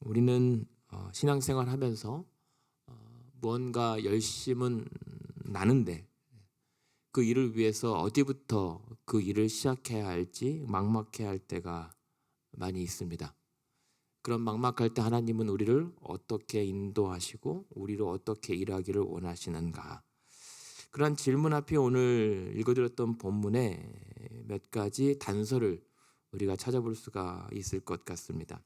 우리는 신앙생활 하면서 무언가 열심은 나는데 그 일을 위해서 어디부터 그 일을 시작해야 할지 막막해야 할 때가 많이 있습니다. 그런 막막할 때 하나님은 우리를 어떻게 인도하시고 우리를 어떻게 일하기를 원하시는가? 그런 질문 앞에 오늘 읽어드렸던 본문에 몇 가지 단서를 우리가 찾아볼 수가 있을 것 같습니다.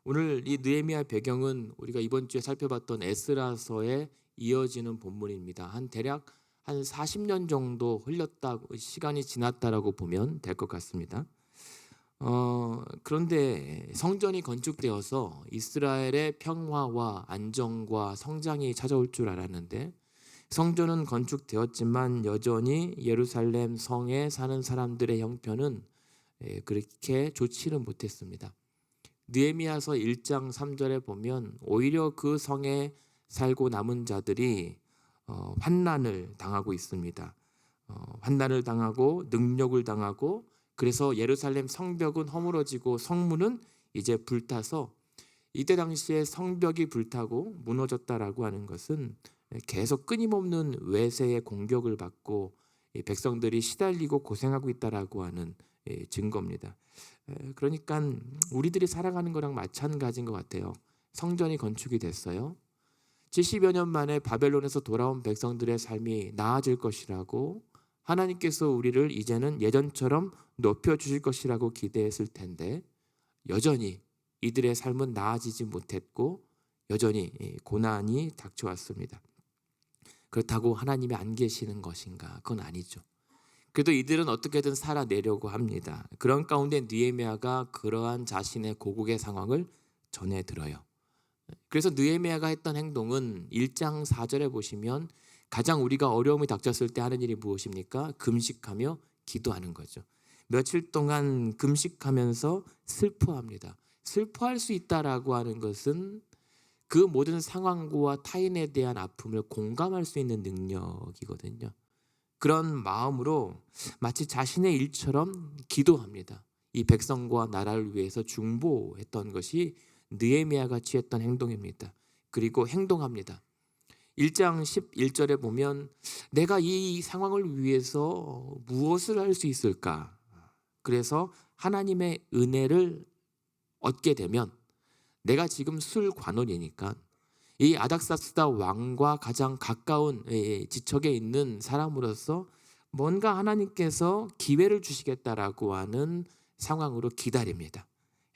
오늘 이 느헤미야 배경은 우리가 이번 주에 살펴봤던 에스라서에 이어지는 본문입니다. 대략 한 40년 정도 시간이 지났다라고 보면 될 것 같습니다. 그런데 성전이 건축되어서 이스라엘의 평화와 안정과 성장이 찾아올 줄 알았는데 성전은 건축되었지만 여전히 예루살렘 성에 사는 사람들의 형편은 그렇게 좋지는 못했습니다. 느헤미야서 1장 3절에 보면 오히려 그 성에 살고 남은 자들이 환난을 당하고 있습니다. 환난을 당하고 능력을 당하고 그래서 예루살렘 성벽은 허물어지고 성문은 이제 불타서 이때 당시에 성벽이 불타고 무너졌다라고 하는 것은 계속 끊임없는 외세의 공격을 받고 백성들이 시달리고 고생하고 있다라고 하는 증거입니다. 그러니까 우리들이 살아가는 거랑 마찬가지인 것 같아요. 성전이 건축이 됐어요. 70여 년 만에 바벨론에서 돌아온 백성들의 삶이 나아질 것이라고 하나님께서 우리를 이제는 예전처럼 높여주실 것이라고 기대했을 텐데 여전히 이들의 삶은 나아지지 못했고 여전히 고난이 닥쳐왔습니다. 그렇다고 하나님이 안 계시는 것인가? 그건 아니죠. 그래도 이들은 어떻게든 살아내려고 합니다. 그런 가운데 느헤미야가 그러한 자신의 고국의 상황을 전해들어요. 그래서 느헤미야가 했던 행동은 1장 4절에 보시면 가장 우리가 어려움이 닥쳤을 때 하는 일이 무엇입니까? 금식하며 기도하는 거죠. 며칠 동안 금식하면서 슬퍼합니다. 슬퍼할 수 있다라고 하는 것은 그 모든 상황과 타인에 대한 아픔을 공감할 수 있는 능력이거든요. 그런 마음으로 마치 자신의 일처럼 기도합니다. 이 백성과 나라를 위해서 중보했던 것이 느헤미야가 취했던 행동입니다. 그리고 행동합니다. 1장 11절에 보면 내가 이 상황을 위해서 무엇을 할 수 있을까? 그래서 하나님의 은혜를 얻게 되면 내가 지금 술관원이니까 이 아닥사스다 왕과 가장 가까운 지척에 있는 사람으로서 뭔가 하나님께서 기회를 주시겠다라고 하는 상황으로 기다립니다.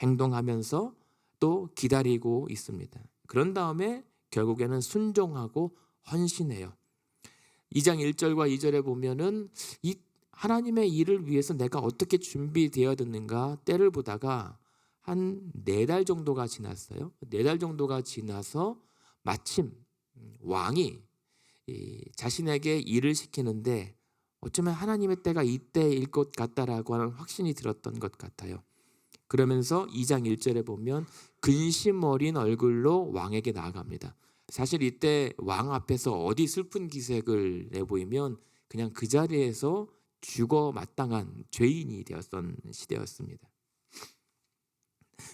행동하면서 또 기다리고 있습니다. 그런 다음에 결국에는 순종하고 헌신해요. 2장 1절과 2절에 보면은 이 하나님의 일을 위해서 내가 어떻게 준비되어야 되는가 때를 보다가 한 4달 정도가 지났어요. 4달 정도가 지나서 마침 왕이 자신에게 일을 시키는데 어쩌면 하나님의 때가 이때일 것 같다라고 하는 확신이 들었던 것 같아요. 그러면서 2장 1절에 보면 근심 어린 얼굴로 왕에게 나아갑니다. 사실 이때 왕 앞에서 어디 슬픈 기색을 내보이면 그냥 그 자리에서 죽어 마땅한 죄인이 되었던 시대였습니다.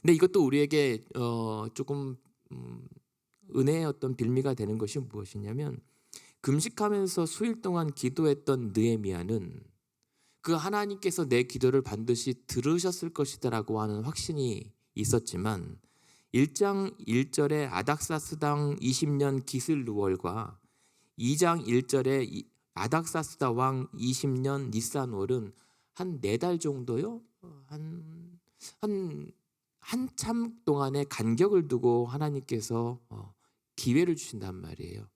근데 이것도 우리에게 조금 은혜의 어떤 빌미가 되는 것이 무엇이냐면 금식하면서 수일 동안 기도했던 느헤미야는 그 하나님께서 내 기도를 반드시 들으셨을 것이다라고 하는 확신이 있었지만 1장 1절의 아닥사스당 20년 기슬루월과 2장 1절의 아닥사스다 왕 20년 니산월은 한 4달 정도요? 한참 동안의 간격을 두고 하나님께서 기회를 주신단 말이에요.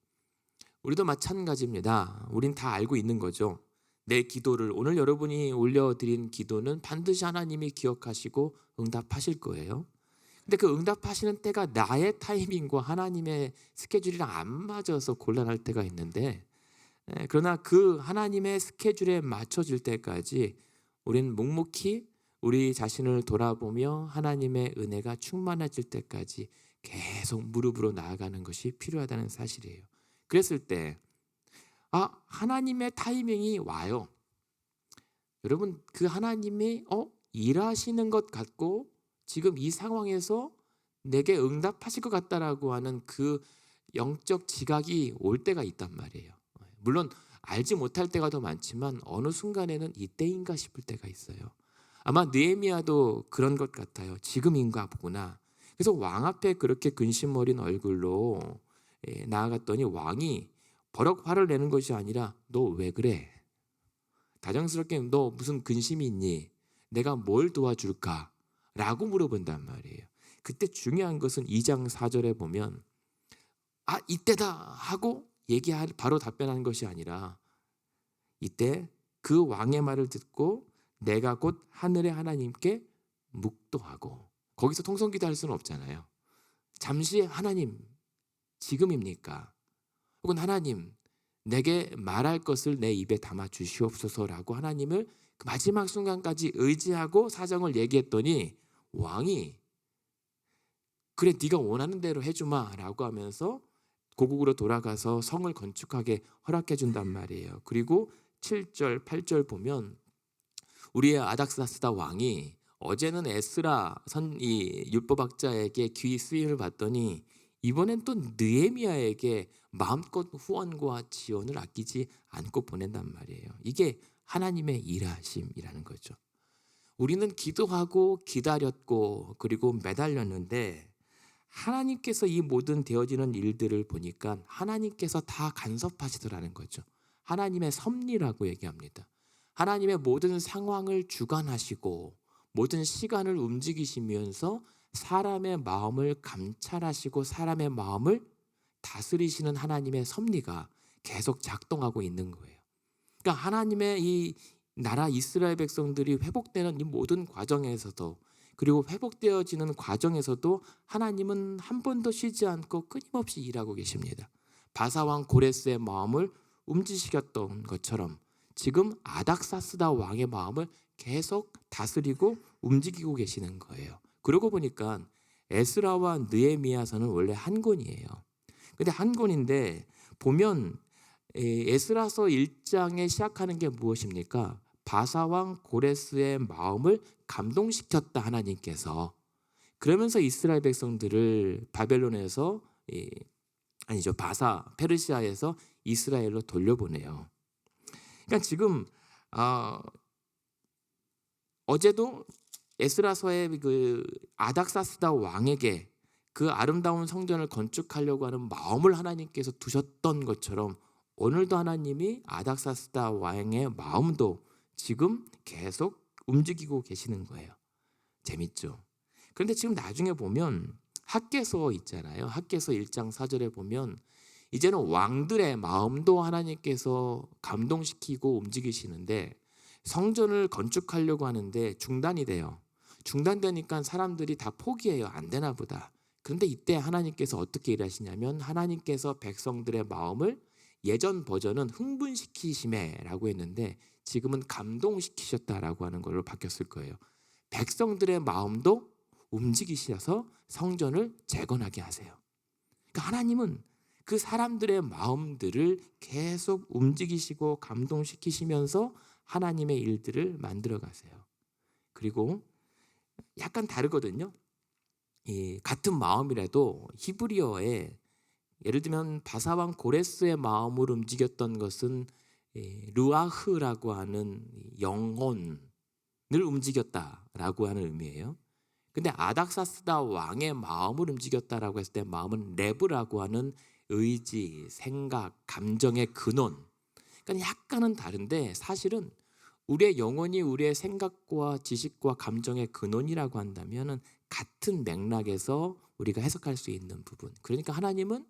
우리도 마찬가지입니다. 우린 다 알고 있는 거죠. 내 기도를 오늘 여러분이 올려드린 기도는 반드시 하나님이 기억하시고 응답하실 거예요. 근데 그 응답하시는 때가 나의 타이밍과 하나님의 스케줄이랑 안 맞아서 곤란할 때가 있는데 그러나 그 하나님의 스케줄에 맞춰질 때까지 우리는 묵묵히 우리 자신을 돌아보며 하나님의 은혜가 충만해질 때까지 계속 무릎으로 나아가는 것이 필요하다는 사실이에요. 그랬을 때 하나님의 타이밍이 와요. 여러분 그 하나님이 일하시는 것 같고 지금 이 상황에서 내게 응답하실 것 같다라고 하는 그 영적 지각이 올 때가 있단 말이에요. 물론 알지 못할 때가 더 많지만 어느 순간에는 이때인가 싶을 때가 있어요. 아마 느헤미야도 그런 것 같아요. 지금인가 보구나. 그래서 왕 앞에 그렇게 근심 어린 얼굴로 나아갔더니 왕이 버럭 화를 내는 것이 아니라 너 왜 그래? 다정스럽게 너 무슨 근심이 있니? 내가 뭘 도와줄까? 라고 물어본단 말이에요. 그때 중요한 것은 2장 4절에 보면 이때다 하고 바로 답변하는 것이 아니라 이때 그 왕의 말을 듣고 내가 곧 하늘의 하나님께 묵도하고, 거기서 통성기도 할 수는 없잖아요. 잠시 하나님 지금입니까? 혹은 하나님 내게 말할 것을 내 입에 담아 주시옵소서라고 하나님을 그 마지막 순간까지 의지하고 사정을 얘기했더니 왕이 그래 네가 원하는 대로 해주마 라고 하면서 고국으로 돌아가서 성을 건축하게 허락해 준단 말이에요. 그리고 7절 8절 보면 우리의 아닥사스다 왕이 어제는 에스라 이 율법학자에게 귀 쓰임을 받더니 이번엔 또 느헤미야에게 마음껏 후원과 지원을 아끼지 않고 보낸단 말이에요. 이게 하나님의 일하심이라는 거죠. 우리는 기도하고 기다렸고 그리고 매달렸는데 하나님께서 이 모든 되어지는 일들을 보니까 하나님께서 다 간섭하시더라는 거죠. 하나님의 섭리라고 얘기합니다. 하나님의 모든 상황을 주관하시고 모든 시간을 움직이시면서 사람의 마음을 감찰하시고 사람의 마음을 다스리시는 하나님의 섭리가 계속 작동하고 있는 거예요. 그러니까 하나님의 이 나라 이스라엘 백성들이 회복되는 이 모든 과정에서도, 그리고 회복되어지는 과정에서도 하나님은 한 번도 쉬지 않고 끊임없이 일하고 계십니다. 바사왕 고레스의 마음을 움직이셨던 것처럼 지금 아닥사스다 왕의 마음을 계속 다스리고 움직이고 계시는 거예요. 그러고 보니까 에스라와 느헤미야서는 원래 한 권이에요. 근데 한 권인데 보면 에스라서 1장에 시작하는 게 무엇입니까? 바사왕 고레스의 마음을 감동시켰다 하나님께서. 그러면서 이스라엘 백성들을 바벨론에서 페르시아에서 이스라엘로 돌려보내요. 그러니까 지금 어제도 에스라서의 그 아닥사스다 왕에게 그 아름다운 성전을 건축하려고 하는 마음을 하나님께서 두셨던 것처럼 오늘도 하나님이 아닥사스다 왕의 마음도 지금 계속 움직이고 계시는 거예요. 재밌죠? 그런데 지금 나중에 보면 학개서 있잖아요. 학개서 1장 4절에 보면 이제는 왕들의 마음도 하나님께서 감동시키고 움직이시는데 성전을 건축하려고 하는데 중단이 돼요. 중단되니까 사람들이 다 포기해요. 안 되나 보다. 그런데 이때 하나님께서 어떻게 일하시냐면 하나님께서 백성들의 마음을 예전 버전은 흥분시키심에라고 했는데 지금은 감동시키셨다라고 하는 걸로 바뀌었을 거예요. 백성들의 마음도 움직이셔서 성전을 재건하게 하세요. 그러니까 하나님은 그 사람들의 마음들을 계속 움직이시고 감동시키시면서 하나님의 일들을 만들어 가세요. 그리고 약간 다르거든요. 같은 마음이라도 히브리어에 예를 들면 바사왕 고레스의 마음을 움직였던 것은 르아흐라고 하는 영혼을 움직였다라고 하는 의미예요. 근데 아닥사스다 왕의 마음을 움직였다라고 했을 때 마음은 레브라고 하는 의지, 생각, 감정의 근원. 그러니까 약간은 다른데 사실은 우리의 영혼이 우리의 생각과 지식과 감정의 근원이라고 한다면 같은 맥락에서 우리가 해석할 수 있는 부분. 그러니까 하나님은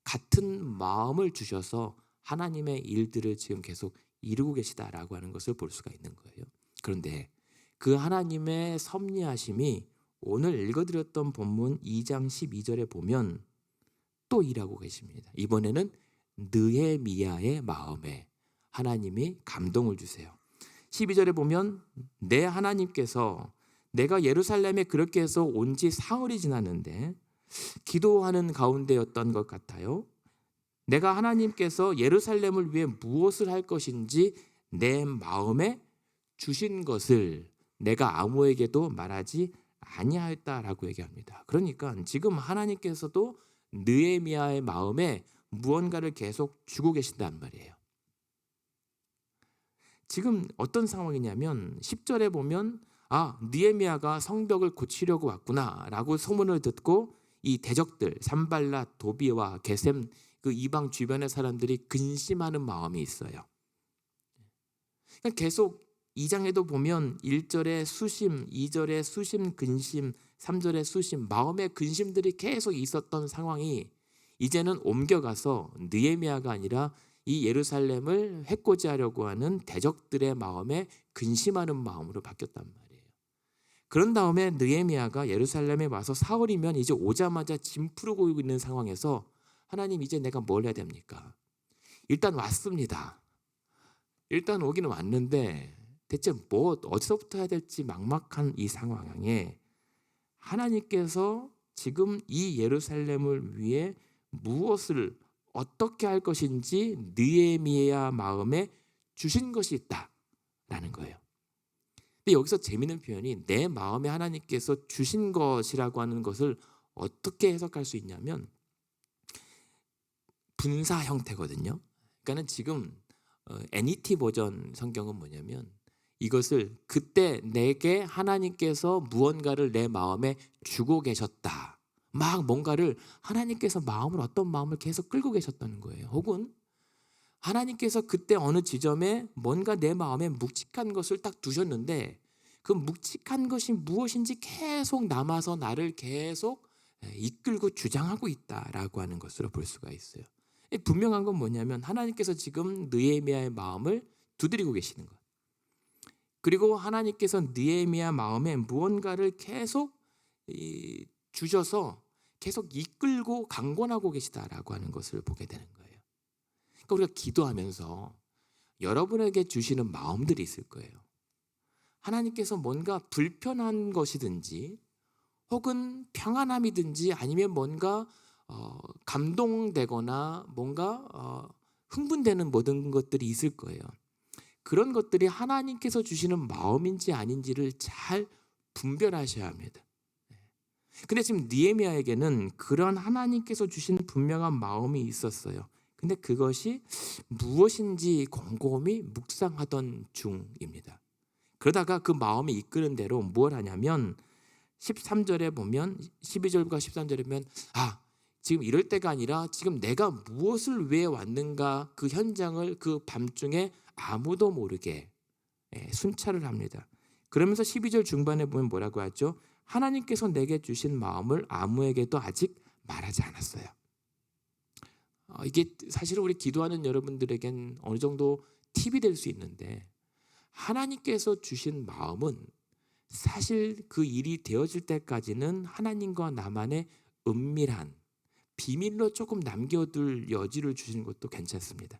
같은 마음을 주셔서 하나님의 일들을 지금 계속 이루고 계시다라고 하는 것을 볼 수가 있는 거예요. 그런데 그 하나님의 섭리하심이 오늘 읽어드렸던 본문 2장 12절에 보면 또 일하고 계십니다. 이번에는 느헤미야의 마음에 하나님이 감동을 주세요. 12절에 보면 내 하나님께서 내가 예루살렘에 그렇게 해서 온 지 사흘이 지났는데 기도하는 가운데였던 것 같아요. 내가 하나님께서 예루살렘을 위해 무엇을 할 것인지 내 마음에 주신 것을 내가 아무에게도 말하지 아니하였다라고 얘기합니다. 그러니까 지금 하나님께서도 느헤미야의 마음에 무언가를 계속 주고 계신단 말이에요. 지금 어떤 상황이냐면 10절에 보면 느헤미야가 성벽을 고치려고 왔구나라고 소문을 듣고 이 대적들 산발랏, 도비와 게셈 그 이방 주변의 사람들이 근심하는 마음이 있어요. 그러니까 계속 2장에도 보면 1절에 수심, 2절에 수심 근심, 3절에 수심, 마음의 근심들이 계속 있었던 상황이 이제는 옮겨가서 느헤미야가 아니라 이 예루살렘을 해코지하려고 하는 대적들의 마음에 근심하는 마음으로 바뀌었단 말이에요. 그런 다음에 느헤미야가 예루살렘에 와서 사흘이면 이제 오자마자 짐 풀고 있는 상황에서 하나님 이제 내가 뭘 해야 됩니까? 일단 왔습니다. 일단 오기는 왔는데 대체 어디서부터 해야 될지 막막한 이 상황에 하나님께서 지금 이 예루살렘을 위해 무엇을 어떻게 할 것인지 느헤미야 마음에 주신 것이 있다라는 거예요. 근데 여기서 재미있는 표현이 내 마음에 하나님께서 주신 것이라고 하는 것을 어떻게 해석할 수 있냐면 분사 형태거든요. 그러니까는 지금 NET 버전 성경은 뭐냐면 이것을 그때 내게 하나님께서 무언가를 내 마음에 주고 계셨다. 막 뭔가를 하나님께서 어떤 마음을 계속 끌고 계셨다는 거예요. 혹은 하나님께서 그때 어느 지점에 뭔가 내 마음에 묵직한 것을 딱 두셨는데 그 묵직한 것이 무엇인지 계속 남아서 나를 계속 이끌고 주장하고 있다라고 하는 것으로 볼 수가 있어요. 분명한 건 뭐냐면 하나님께서 지금 느헤미야의 마음을 두드리고 계시는 것. 그리고 하나님께서 느헤미야 마음에 무언가를 계속 주셔서 계속 이끌고 강권하고 계시다라고 하는 것을 보게 되는 거예요. 그러니까 우리가 기도하면서 여러분에게 주시는 마음들이 있을 거예요. 하나님께서 뭔가 불편한 것이든지 혹은 평안함이든지 아니면 뭔가 감동되거나 뭔가 흥분되는 모든 것들이 있을 거예요. 그런 것들이 하나님께서 주시는 마음인지 아닌지를 잘 분별하셔야 합니다. 근데 지금 느헤미야에게는 그런 하나님께서 주신 분명한 마음이 있었어요. 근데 그것이 무엇인지 곰곰이 묵상하던 중입니다. 그러다가 그 마음이 이끄는 대로 뭘 하냐면 13절에 보면 12절과 13절에 보면 지금 이럴 때가 아니라 지금 내가 무엇을 왜 왔는가 그 현장을 그 밤중에 아무도 모르게 순찰을 합니다. 그러면서 12절 중반에 보면 뭐라고 하죠? 하나님께서 내게 주신 마음을 아무에게도 아직 말하지 않았어요. 이게 사실은 우리 기도하는 여러분들에겐 어느 정도 팁이 될 수 있는데 하나님께서 주신 마음은 사실 그 일이 되어질 때까지는 하나님과 나만의 은밀한 비밀로 조금 남겨둘 여지를 주시는 것도 괜찮습니다.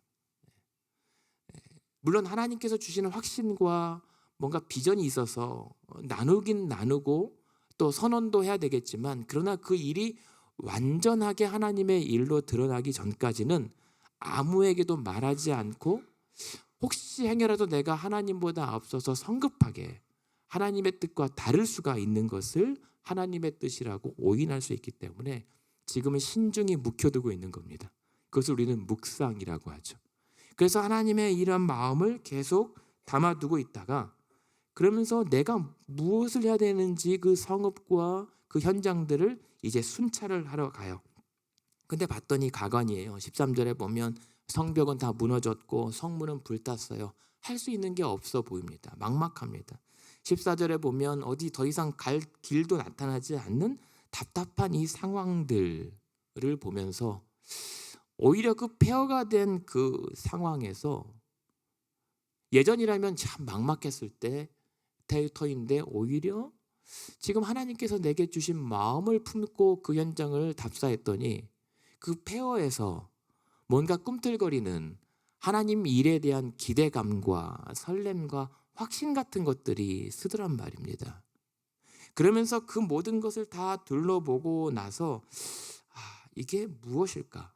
물론 하나님께서 주시는 확신과 뭔가 비전이 있어서 나누긴 나누고 또 선언도 해야 되겠지만 그러나 그 일이 완전하게 하나님의 일로 드러나기 전까지는 아무에게도 말하지 않고 혹시 행여라도 내가 하나님보다 앞서서 성급하게 하나님의 뜻과 다를 수가 있는 것을 하나님의 뜻이라고 오인할 수 있기 때문에 지금은 신중히 묵혀두고 있는 겁니다. 그것을 우리는 묵상이라고 하죠. 그래서 하나님의 이런 마음을 계속 담아두고 있다가 그러면서 내가 무엇을 해야 되는지 그 성읍과 그 현장들을 이제 순찰을 하러 가요. 근데 봤더니 가관이에요. 13절에 보면 성벽은 다 무너졌고 성문은 불탔어요. 할 수 있는 게 없어 보입니다. 막막합니다. 14절에 보면 어디 더 이상 갈 길도 나타나지 않는 답답한 이 상황들을 보면서 오히려 그 폐허가 된 그 상황에서 예전이라면 참 막막했을 때 터인데 오히려 지금 하나님께서 내게 주신 마음을 품고 그 현장을 답사했더니 그 폐허에서 뭔가 꿈틀거리는 하나님 일에 대한 기대감과 설렘과 확신 같은 것들이 스더란 말입니다. 그러면서 그 모든 것을 다 둘러보고 나서 이게 무엇일까?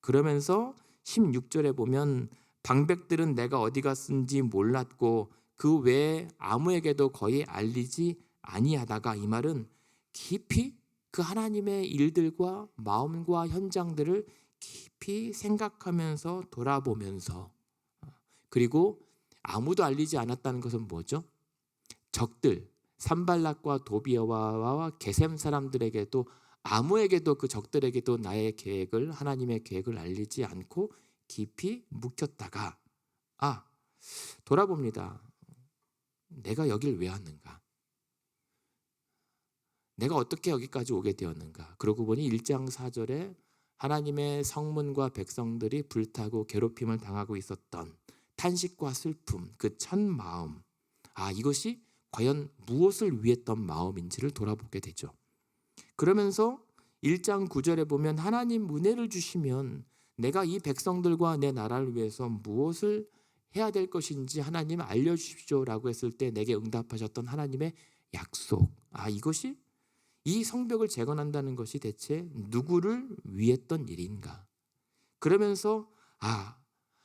그러면서 16절에 보면 방백들은 내가 어디 갔는지 몰랐고 그 외에 아무에게도 거의 알리지 아니하다가 이 말은 깊이 그 하나님의 일들과 마음과 현장들을 깊이 생각하면서 돌아보면서, 그리고 아무도 알리지 않았다는 것은 뭐죠? 적들 산발락과 도비아와 게셈 사람들에게도, 아무에게도, 그 적들에게도 나의 계획을, 하나님의 계획을 알리지 않고 깊이 묵혔다가 돌아봅니다. 내가 여길 왜 왔는가? 내가 어떻게 여기까지 오게 되었는가? 그러고 보니 1장 4절에 하나님의 성문과 백성들이 불타고 괴롭힘을 당하고 있었던 탄식과 슬픔, 그 첫 마음, 이것이 과연 무엇을 위했던 마음인지를 돌아보게 되죠. 그러면서 1장 9절에 보면 하나님 은혜를 주시면 내가 이 백성들과 내 나라를 위해서 무엇을 해야 될 것인지 하나님 알려주십시오 라고 했을 때 내게 응답하셨던 하나님의 약속, 이것이, 이 성벽을 재건한다는 것이 대체 누구를 위했던 일인가? 그러면서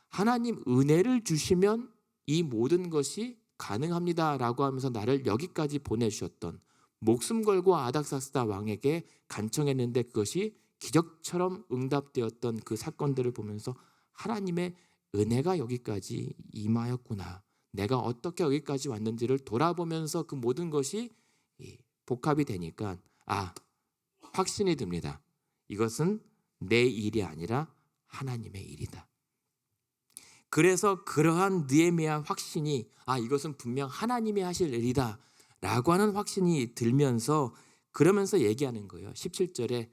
하나님 은혜를 주시면 이 모든 것이 가능합니다 라고 하면서 나를 여기까지 보내주셨던, 목숨 걸고 아닥사스다 왕에게 간청했는데 그것이 기적처럼 응답되었던 그 사건들을 보면서 하나님의 은혜가 여기까지 임하였구나, 내가 어떻게 여기까지 왔는지를 돌아보면서 그 모든 것이 복합이 되니까 확신이 듭니다. 이것은 내 일이 아니라 하나님의 일이다. 그래서 그러한 느헤미야 확신이, 이것은 분명 하나님이 하실 일이다 라고 하는 확신이 들면서, 그러면서 얘기하는 거예요. 17절에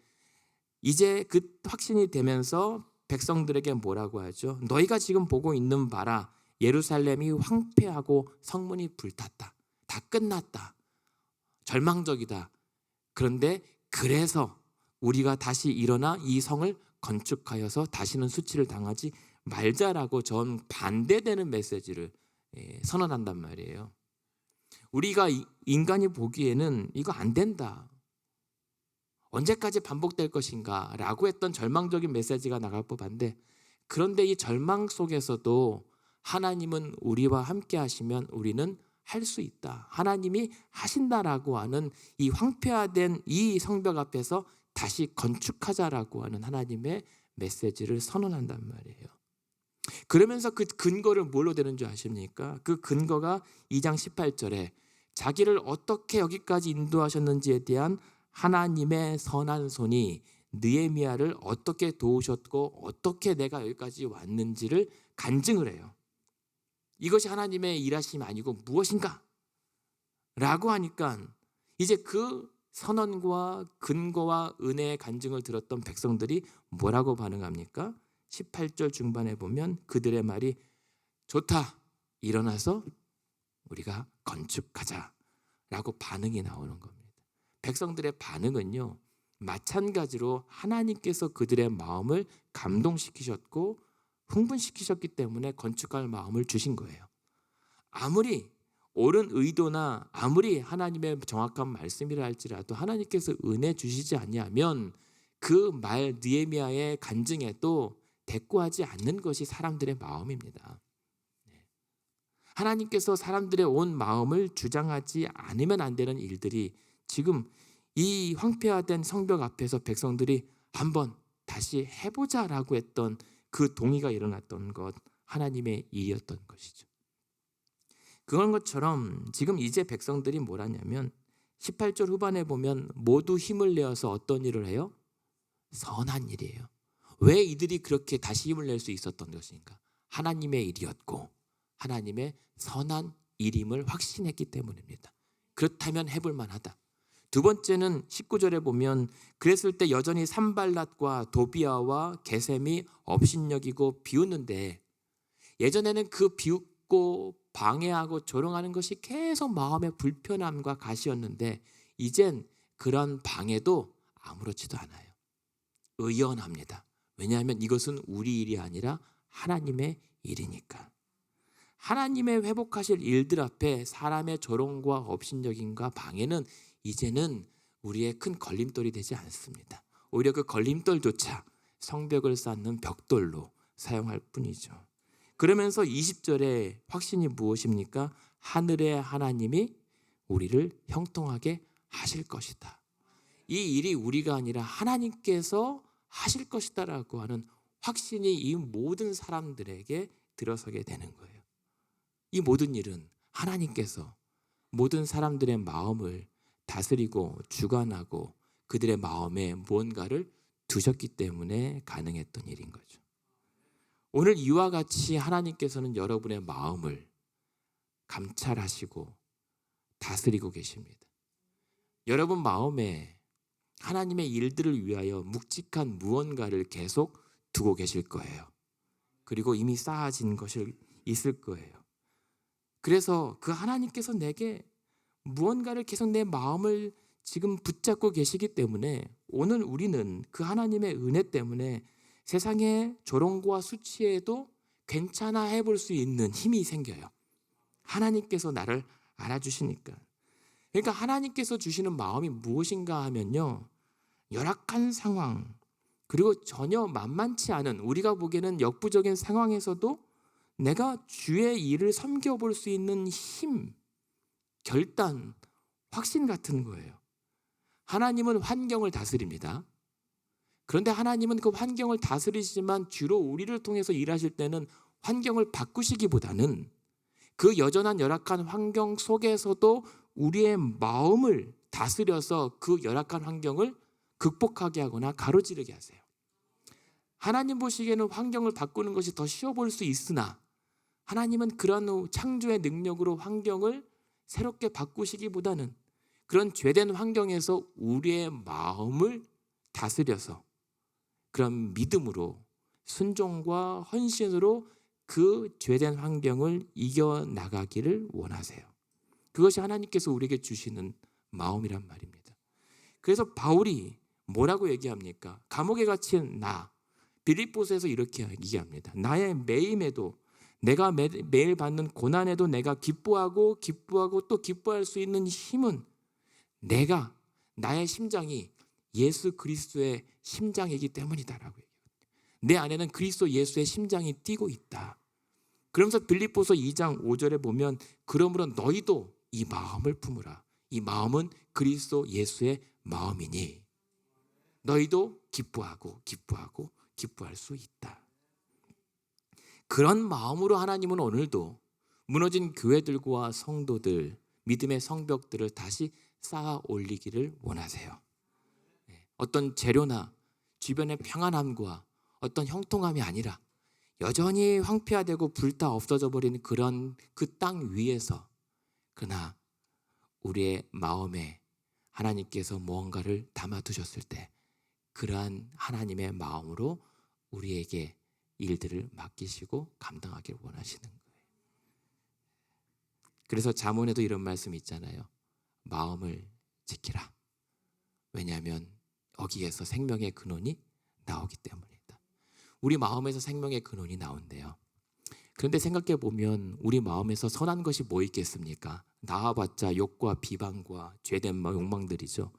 이제 그 확신이 되면서 백성들에게 뭐라고 하죠? 너희가 지금 보고 있는 바라, 예루살렘이 황폐하고 성문이 불탔다. 다 끝났다. 절망적이다. 그런데 그래서 우리가 다시 일어나 이 성을 건축하여서 다시는 수치를 당하지 말자라고 전 반대되는 메시지를 선언한단 말이에요. 우리가 인간이 보기에는 이거 안 된다, 언제까지 반복될 것인가 라고 했던 절망적인 메시지가 나갈 법한데, 그런데 이 절망 속에서도 하나님은 우리와 함께 하시면 우리는 할 수 있다, 하나님이 하신다라고 하는 이 황폐화된 이 성벽 앞에서 다시 건축하자라고 하는 하나님의 메시지를 선언한단 말이에요. 그러면서 그 근거를 뭘로 되는 줄 아십니까? 그 근거가 2장 18절에 자기를 어떻게 여기까지 인도하셨는지에 대한 하나님의 선한 손이 느헤미야를 어떻게 도우셨고 어떻게 내가 여기까지 왔는지를 간증을 해요. 이것이 하나님의 일하심이 아니고 무엇인가? 라고 하니까 이제 그 선언과 근거와 은혜의 간증을 들었던 백성들이 뭐라고 반응합니까? 18절 중반에 보면 그들의 말이 좋다, 일어나서 우리가 건축하자 라고 반응이 나오는 겁니다. 백성들의 반응은요, 마찬가지로 하나님께서 그들의 마음을 감동시키셨고 흥분시키셨기 때문에 건축할 마음을 주신 거예요. 아무리 옳은 의도나 아무리 하나님의 정확한 말씀이라 할지라도 하나님께서 은혜 주시지 아니하면 그 말 느헤미야의 간증에도 대꾸하지 않는 것이 사람들의 마음입니다. 하나님께서 사람들의 온 마음을 주장하지 않으면 안 되는 일들이 지금 이 황폐화된 성벽 앞에서 백성들이 한번 다시 해보자라고 했던 그 동의가 일어났던 것, 하나님의 일이었던 것이죠. 그런 것처럼 지금 이제 백성들이 뭘 하냐면 18절 후반에 보면 모두 힘을 내어서 어떤 일을 해요? 선한 일이에요. 왜 이들이 그렇게 다시 힘을 낼 수 있었던 것인가? 하나님의 일이었고 하나님의 선한 일임을 확신했기 때문입니다. 그렇다면 해볼 만하다. 두 번째는 19절에 보면 그랬을 때 여전히 산발랏과 도비아와 게셈이 업신여기고 비웃는데, 예전에는 그 비웃고 방해하고 조롱하는 것이 계속 마음의 불편함과 가시였는데 이젠 그런 방해도 아무렇지도 않아요. 의연합니다. 왜냐하면 이것은 우리 일이 아니라 하나님의 일이니까. 하나님의 회복하실 일들 앞에 사람의 조롱과 업신여김과 방해는 이제는 우리의 큰 걸림돌이 되지 않습니다. 오히려 그 걸림돌조차 성벽을 쌓는 벽돌로 사용할 뿐이죠. 그러면서 20절에 확신이 무엇입니까? 하늘의 하나님이 우리를 형통하게 하실 것이다. 이 일이 우리가 아니라 하나님께서 하실 것이다라고 하는 확신이 이 모든 사람들에게 들어서게 되는 거예요. 이 모든 일은 하나님께서 모든 사람들의 마음을 다스리고 주관하고 그들의 마음에 무언가를 두셨기 때문에 가능했던 일인 거죠. 오늘 이와 같이 하나님께서는 여러분의 마음을 감찰하시고 다스리고 계십니다. 여러분 마음에 하나님의 일들을 위하여 묵직한 무언가를 계속 두고 계실 거예요. 그리고 이미 쌓아진 것이 있을 거예요. 그래서 그 하나님께서 내게 무언가를 계속 내 마음을 지금 붙잡고 계시기 때문에 오늘 우리는 그 하나님의 은혜 때문에 세상의 조롱과 수치에도 괜찮아 해볼 수 있는 힘이 생겨요. 하나님께서 나를 알아주시니까. 그러니까 하나님께서 주시는 마음이 무엇인가 하면요, 열악한 상황, 그리고 전혀 만만치 않은, 우리가 보기에는 역부족인 상황에서도 내가 주의 일을 섬겨볼 수 있는 힘, 결단, 확신 같은 거예요. 하나님은 환경을 다스립니다. 그런데 하나님은 그 환경을 다스리시지만 주로 우리를 통해서 일하실 때는 환경을 바꾸시기보다는 그 여전한 열악한 환경 속에서도 우리의 마음을 다스려서 그 열악한 환경을 극복하게 하거나 가로지르게 하세요. 하나님 보시기에는 환경을 바꾸는 것이 더 쉬워 보일 수 있으나 하나님은 그런 창조의 능력으로 환경을 새롭게 바꾸시기보다는 그런 죄된 환경에서 우리의 마음을 다스려서 그런 믿음으로 순종과 헌신으로 그 죄된 환경을 이겨나가기를 원하세요. 그것이 하나님께서 우리에게 주시는 마음이란 말입니다. 그래서 바울이 뭐라고 얘기합니까? 감옥에 갇힌 나, 빌립보서에서 이렇게 얘기합니다. 나의 매임에도, 내가 매일 받는 고난에도 내가 기뻐하고 또 기뻐할 수 있는 힘은 나의 심장이 예수 그리스도의 심장이기 때문이다라고 얘기해요. 내 안에는 그리스도 예수의 심장이 뛰고 있다. 그러면서 빌립보서 2장 5절에 보면 그러므로 너희도 이 마음을 품으라. 이 마음은 그리스도 예수의 마음이니 너희도 기뻐할 수 있다. 그런 마음으로 하나님은 오늘도 무너진 교회들과 성도들, 믿음의 성벽들을 다시 쌓아 올리기를 원하세요. 어떤 재료나 주변의 평안함과 어떤 형통함이 아니라 여전히 황폐화되고 불타 없어져 버리는 그런 그 땅 위에서, 그러나 우리의 마음에 하나님께서 무언가를 담아두셨을 때 그러한 하나님의 마음으로 우리에게 일들을 맡기시고 감당하길 원하시는 거예요. 그래서 잠언에도 이런 말씀이 있잖아요. 마음을 지키라. 왜냐하면 여기에서 생명의 근원이 나오기 때문이다. 우리 마음에서 생명의 근원이 나온대요. 그런데 생각해 보면 우리 마음에서 선한 것이 뭐 있겠습니까? 나와봤자 욕과 비방과 죄된 욕망들이죠.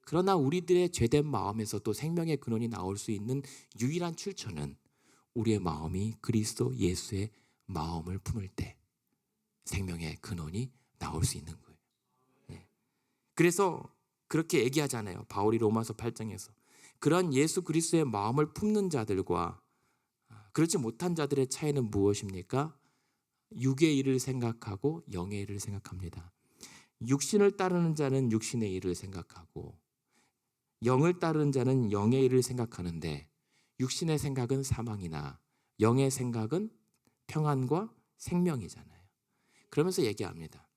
그러나 우리들의 죄된 마음에서도 생명의 근원이 나올 수 있는 유일한 출처는 우리의 마음이 그리스도 예수의 마음을 품을 때 생명의 근원이 나올 수 있는 거예요. 네. 그래서 그렇게 얘기하잖아요. 바울이 로마서 8장에서 그런 예수 그리스도의 마음을 품는 자들과 그렇지 못한 자들의 차이는 무엇입니까? 육의 일을 생각하고 영의 일을 생각합니다. 육신을 따르는 자는 육신의 일을 생각하고 영을 따르는 자는 영의 일을 생각하는데 육신의 생각은 사망이나 영의 생각은 평안과 생명이잖아요. 그러면서 얘기합니다.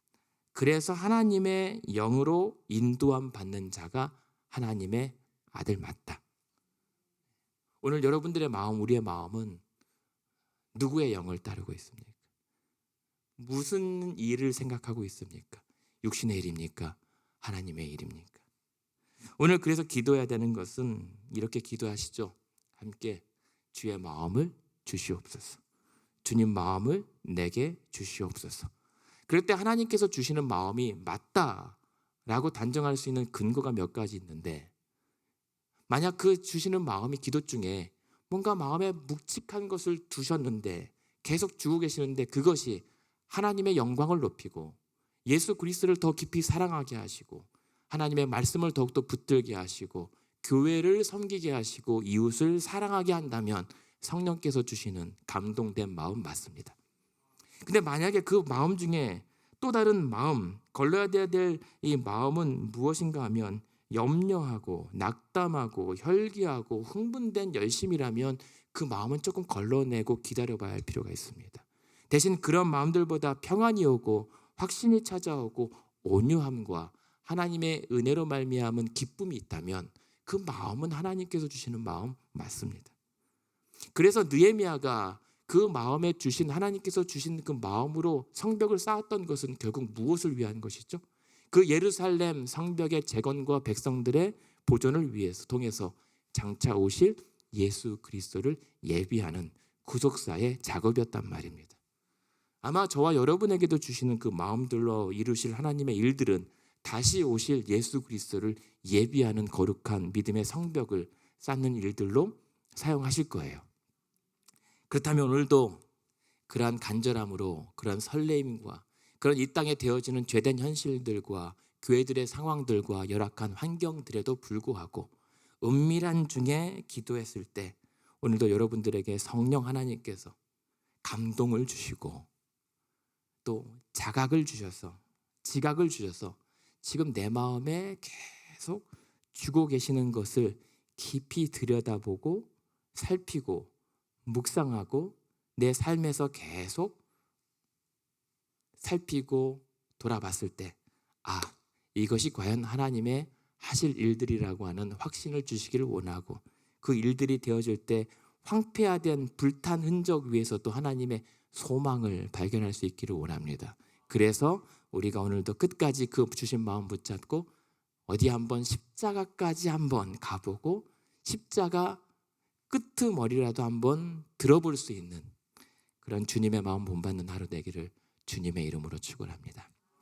그래서 하나님의 영으로 인도함 받는 자가 하나님의 아들 맞다. 오늘 여러분들의 마음, 우리의 마음은 누구의 영을 따르고 있습니까? 무슨 일을 생각하고 있습니까? 육신의 일입니까? 하나님의 일입니까? 오늘 그래서 기도해야 되는 것은 이렇게 기도하시죠. 함께 주의 마음을 주시옵소서. 주님 마음을 내게 주시옵소서. 그럴 때 하나님께서 주시는 마음이 맞다라고 단정할 수 있는 근거가 몇 가지 있는데, 만약 그 주시는 마음이 기도 중에 뭔가 마음에 묵직한 것을 두셨는데 계속 주고 계시는데 그것이 하나님의 영광을 높이고 예수 그리스도를 더 깊이 사랑하게 하시고 하나님의 말씀을 더욱더 붙들게 하시고 교회를 섬기게 하시고 이웃을 사랑하게 한다면 성령께서 주시는 감동된 마음 맞습니다. 근데 만약에 그 마음 중에 또 다른 마음, 걸러야 될 이 마음은 무엇인가 하면 염려하고 낙담하고 혈기하고 흥분된 열심이라면 그 마음은 조금 걸러내고 기다려봐야 할 필요가 있습니다. 대신 그런 마음들보다 평안이 오고 확신이 찾아오고 온유함과 하나님의 은혜로 말미암은 기쁨이 있다면 그 마음은 하나님께서 주시는 마음 맞습니다. 그래서 느헤미야가 그 마음에 주신 하나님께서 주신 그 마음으로 성벽을 쌓았던 것은 결국 무엇을 위한 것이죠? 그 예루살렘 성벽의 재건과 백성들의 보존을 위해서 통해서 장차 오실 예수 그리스도를 예비하는 구속사의 작업이었단 말입니다. 아마 저와 여러분에게도 주시는 그 마음들로 이루실 하나님의 일들은 다시 오실 예수 그리스도를 예비하는 거룩한 믿음의 성벽을 쌓는 일들로 사용하실 거예요. 그렇다면 오늘도 그러한 간절함으로 그러한 설레임과 그런 이 땅에 되어지는 죄된 현실들과 교회들의 상황들과 열악한 환경들에도 불구하고 은밀한 중에 기도했을 때 오늘도 여러분들에게 성령 하나님께서 감동을 주시고 또 자각을 주셔서 지각을 주셔서 지금 내 마음에 계속 주고 계시는 것을 깊이 들여다보고 살피고 묵상하고 내 삶에서 계속 살피고 돌아봤을 때 이것이 과연 하나님의 하실 일들이라고 하는 확신을 주시기를 원하고 그 일들이 되어질 때 황폐화된 불탄 흔적 위에서도 하나님의 소망을 발견할 수 있기를 원합니다. 그래서 우리가 오늘도 끝까지 그 주신 마음 붙잡고 어디 한번 십자가까지 한번 가보고 십자가 끄트머리라도 한번 들어볼 수 있는 그런 주님의 마음 본받는 하루 되기를 주님의 이름으로 축원합니다.